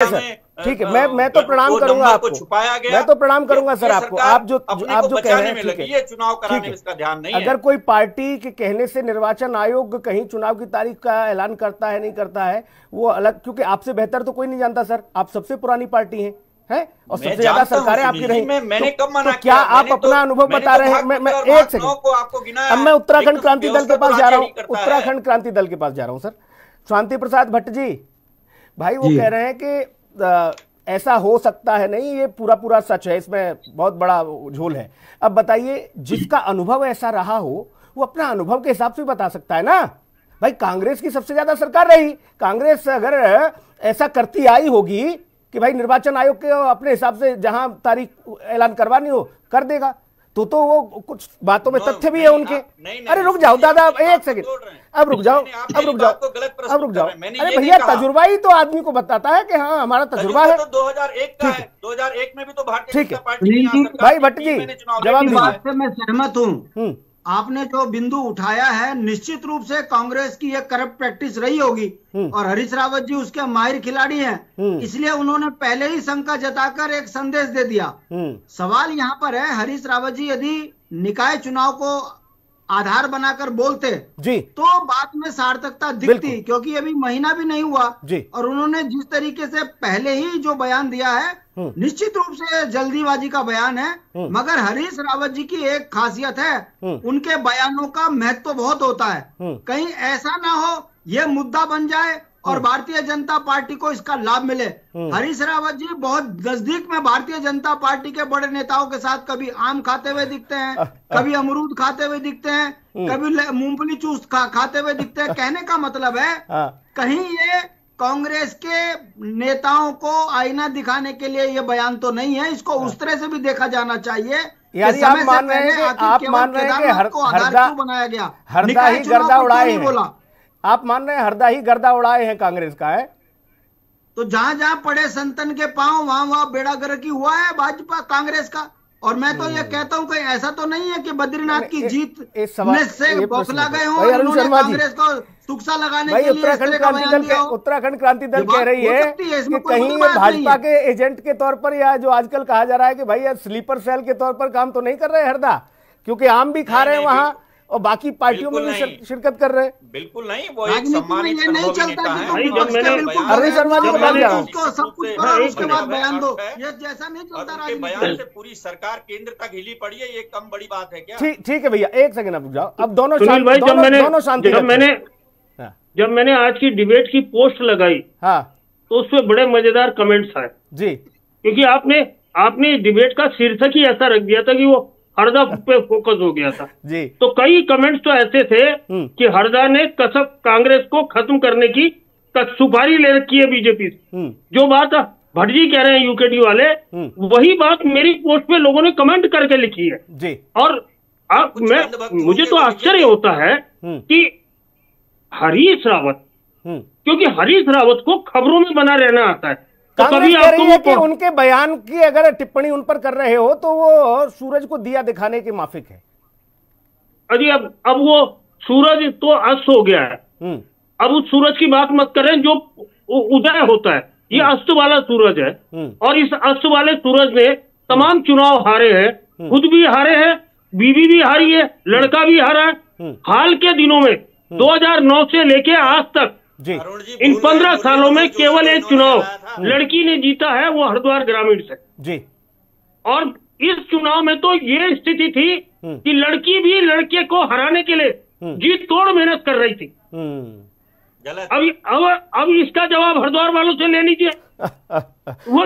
ठीक है, मैं तो प्रणाम करूंगा आपको, छुपाया गया, मैं तो प्रणाम करूंगा सर आपको। आप जो कह रहे हैं ठीक है, चुनाव कराने में इसका ध्यान नहीं है। अगर कोई पार्टी के कहने से निर्वाचन आयोग कहीं चुनाव की तारीख का ऐलान करता है नहीं करता है वो अलग, क्योंकि आपसे बेहतर तो कोई नहीं जानता सर, आप सबसे पुरानी पार्टी है और सबसे ज्यादा सरकारें आपकी रही। मैंने कब मना क्या आप अपना अनुभव बता रहे हैं? मैं एक सेकंड, अब मैं उत्तराखंड क्रांति दल के पास जा रहा हूँ, उत्तराखंड क्रांति दल के पास जा रहा हूँ सर। शांति प्रसाद भट्ट जी भाई वो कह रहे हैं कि ऐसा हो सकता है नहीं, ये पूरा सच है, इसमें बहुत बड़ा झोल है। अब बताइए, जिसका अनुभव ऐसा रहा हो वो अपना अनुभव के हिसाब से बता सकता है ना। भाई कांग्रेस की सबसे ज्यादा सरकार रही, कांग्रेस अगर ऐसा करती आई होगी कि भाई निर्वाचन आयोग के अपने हिसाब से जहां तारीख ऐलान करवानी हो कर देगा, तो वो कुछ बातों में तथ्य भी है उनके। अरे रुक जाओ दादा, एक सेकंड, अब रुक जाओ। अरे भैया तजुर्बा ही तो आदमी को बताता है कि हाँ हमारा तजुर्बा है। 2001 का है, 2001 में भी तो भारतीय जनता पार्टी भाई भट्ट जी जवाब बात से मैं सहमत हूँ। आपने जो बिंदु उठाया है, निश्चित रूप से कांग्रेस की एक करप्ट प्रैक्टिस रही होगी और हरीश रावत जी उसके माहिर खिलाड़ी हैं, इसलिए उन्होंने पहले ही शंका जताकर एक संदेश दे दिया। सवाल यहाँ पर है, हरीश रावत जी यदि निकाय चुनाव को आधार बनाकर बोलते जी तो बात में सार्थकता दिखती, क्योंकि अभी महीना भी नहीं हुआ और उन्होंने जिस तरीके से पहले ही जो बयान दिया है निश्चित रूप से जल्दीबाजी का बयान है। मगर हरीश रावत जी की एक खासियत है, उनके बयानों का महत्व बहुत होता है। कहीं ऐसा ना हो ये मुद्दा बन जाए और भारतीय जनता पार्टी को इसका लाभ मिले। हरीश रावत जी बहुत नजदीक में भारतीय जनता पार्टी के बड़े नेताओं के साथ कभी आम खाते हुए दिखते हैं, कभी अमरूद खाते हुए दिखते हैं, कभी मूंगफली चूस खाते हुए दिखते हैं। कहने का मतलब है कहीं ये कांग्रेस के नेताओं को आईना दिखाने के लिए ये बयान तो नहीं है, इसको उस तरह से भी देखा जाना चाहिए। यानी आप मान रहे हैं कि हरदा बनाया गया, हरदा ही गर्दा उड़ाए हैं, आप मान रहे हैं हरदा ही गर्दा उड़ाए हैं कांग्रेस का है। तो जहां जहां पड़े संतन के पांव वहां बेड़ा गर्क ही हुआ है भाजपा कांग्रेस का। और मैं तो ये कहता हूं कि ऐसा तो नहीं है कि बद्रीनाथ की जीत में से बौखला गए हों और उन्होंने कांग्रेस को तुक्सा लगाने के लिए उत्तराखंड क्रांति दल कह रही है कि कहीं भाजपा के एजेंट के तौर पर या जो आजकल कहा जा रहा है कि भाई स्लीपर सेल के तौर पर काम तो नहीं कर रहे हरदा, क्योंकि आम भी खा रहे हैं वहां और बाकी पार्टियों में भी शिरकत कर रहे हैं। बिल्कुल नहीं, वो एक सम्मानित अनुभवी नेता है। अरविंद शर्मा जी बता दिया उसके बाद बयान दो, ये जैसा नहीं चलता राजनीति। बयान से पूरी सरकार केंद्र तक हिली पड़ी है, ये कम बड़ी बात है क्या? ठीक है भैया, एक सेकंड आप जाओ। अब दोनों जब मैंने आज की डिबेट की पोस्ट लगाई तो उसमें बड़े मजेदार कमेंट्स आए जी, क्योंकि आपने डिबेट का शीर्षक ही ऐसा रख दिया था कि वो हरदा पे फोकस हो गया था जी। तो कई कमेंट्स तो ऐसे थे कि हरदा ने कांग्रेस को खत्म करने की सुपारी ले रखी है बीजेपी से। जो बात भट्ट जी कह रहे हैं यूकेडी वाले, वही बात मेरी पोस्ट पे लोगों ने कमेंट करके लिखी है जी। और मुझे तो आश्चर्य होता है कि हरीश रावत, क्योंकि हरीश रावत को खबरों में बना रहना आता है, तो कभी कह रही है कि उनके बयान की अगर टिप्पणी उन पर कर रहे हो तो वो सूरज को दिया दिखाने के माफिक है। अजी अब वो सूरज तो अस्त हो गया है, अब उस सूरज की बात मत करें जो उदय होता है, ये अस्त वाला सूरज है। और इस अस्त वाले सूरज ने तमाम चुनाव हारे हैं, खुद भी हारे हैं, बीवी भी हारी है, लड़का भी हारा है। हाल के दिनों में 2009 से लेके आज तक इन 15 सालों में केवल एक चुनाव लड़की ने जीता है, वो हरिद्वार ग्रामीण से जी। और इस चुनाव में तो ये स्थिति थी कि लड़की भी लड़के को हराने के लिए जी तोड़ मेहनत कर रही थी। अब इसका जवाब हरिद्वार वालों से ले लीजिए। वो